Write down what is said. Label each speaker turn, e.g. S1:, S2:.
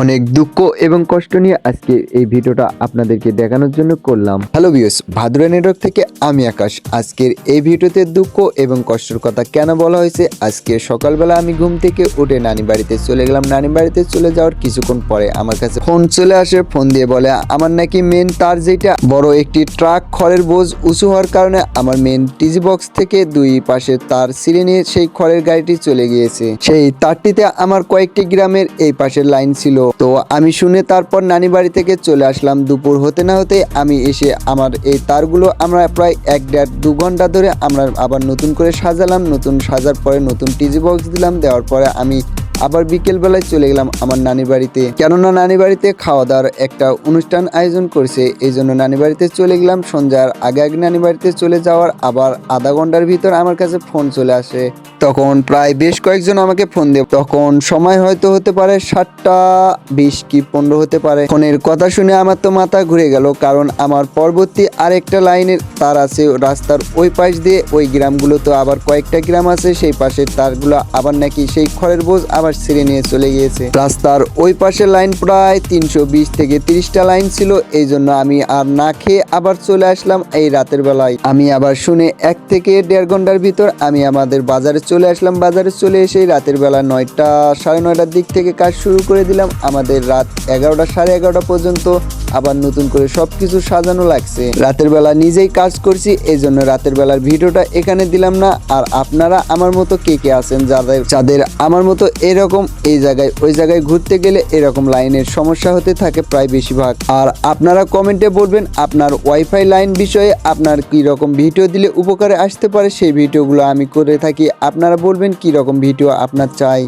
S1: অনেক দুঃখ এবং কষ্ট নিয়ে আজকে এই ভিডিওটা আপনাদেরকে দেখানোর জন্য করলাম। হ্যালো ভিউয়ার্স, ভাদুরা নেটওয়ার্ক থেকে আমি আকাশ। আজকের এই ভিডিওতে দুঃখ এবং কষ্টের কথা কেন বলা হয়েছে, আজকে সকালবেলা আমি ঘুম থেকে উঠে নানি বাড়িতে চলে গেলাম। নানি বাড়িতে চলে যাওয়ার কিছুক্ষণ পরে আমার কাছে ফোন চলে আসে। ফোন দিয়ে বলে আমার নাকি মেন তার যেটা বড় একটি ট্রাক খড়ের বোঝ উঁচু হওয়ার কারণে আমার মেন টিজি বক্স থেকে দুই পাশে তার ছিঁড়ে নিয়ে সেই খড়ের গাড়িটি চলে গিয়েছে। সেই তারটিতে আমার কয়েকটি গ্রামের এই পাশের লাইন ছিল। তো আমি শুনে তারপর নানি বাড়ি থেকে চলে আসলাম। দুপুর হতে না হতে আমি এসে আমার এই তারগুলো আমরা প্রায় 1-1.5-2 ঘন্টা ধরে আমরা আবার নতুন করে সাজালাম। নতুন সাজার পরে নতুন টিজি বক্স দিলাম। দেওয়ার পরে আমি আবার বিকেল বেলায় চলে গেলাম আমার নানি বাড়িতে, কেননা নানি বাড়িতে খাওয়া দাওয়ার একটা অনুষ্ঠান আয়োজন করছে। এই জন্য নানি বাড়িতে চলে গেলাম। সন্ধ্যার আগে আগে নানি বাড়িতে চলে যাওয়ার আবার আধা ঘন্টার ভিতর আমার কাছে ফোন চলে আসে। তখন প্রায় বেশ কয়েকজন আমাকে ফোন দেয়। তখন সময় হয়তো হতে পারে 7:20 কি 15 হতে পারে। ফোনের কথা শুনে আমার তো মাথা ঘুরে গেল, কারণ আমার পরবর্তী আরেকটা লাইনের তার আছে রাস্তার ওই পাশ দিয়ে। ওই গ্রামগুলো তো আবার কয়েকটা গ্রাম আছে, সেই পাশের তারগুলো আবার নাকি সেই খড়ের বোঝ আবার ছিঁড়ে নিয়ে চলে গিয়েছে। রাস্তার ওই পাশের লাইন প্রায় 320 থেকে 30টা লাইন ছিল। এই জন্য আমি আর না খেয়ে আবার চলে আসলাম এই রাতের বেলায়। আমি আবার শুনে 1 থেকে 1.5 ঘন্টার ভিতর আমি আমাদের বাজারে চলে আসলাম। বাজারে চলে এসে রাতের বেলা 9টা 9:30টার দিক থেকে কাজ শুরু করে দিলাম। আমাদের রাত 11টা 11:30 পর্যন্ত আবার নতুন করে সবকিছু সাজানো লাগছে। রাতের বেলা নিজেই কাজ করছি, এই জন্য রাতের বেলার ভিডিওটা এখানে দিলাম না। আর আপনারা আমার মতো কে কে আছেন যাদের আমার মতো এরকম এই জায়গায় ওই জায়গায় ঘুরতে গেলে এরকম লাইনের সমস্যা হতে থাকে প্রায় বেশিরভাগ। আর আপনারা কমেন্টে বলবেন আপনার ওয়াইফাই লাইন বিষয়ে আপনার কি রকম ভিডিও দিলে উপকারে আসতে পারে, সেই ভিডিওগুলো আমি করে থাকি। আপনারা বলবেন কি রকম ভিডিও আপনার চাই।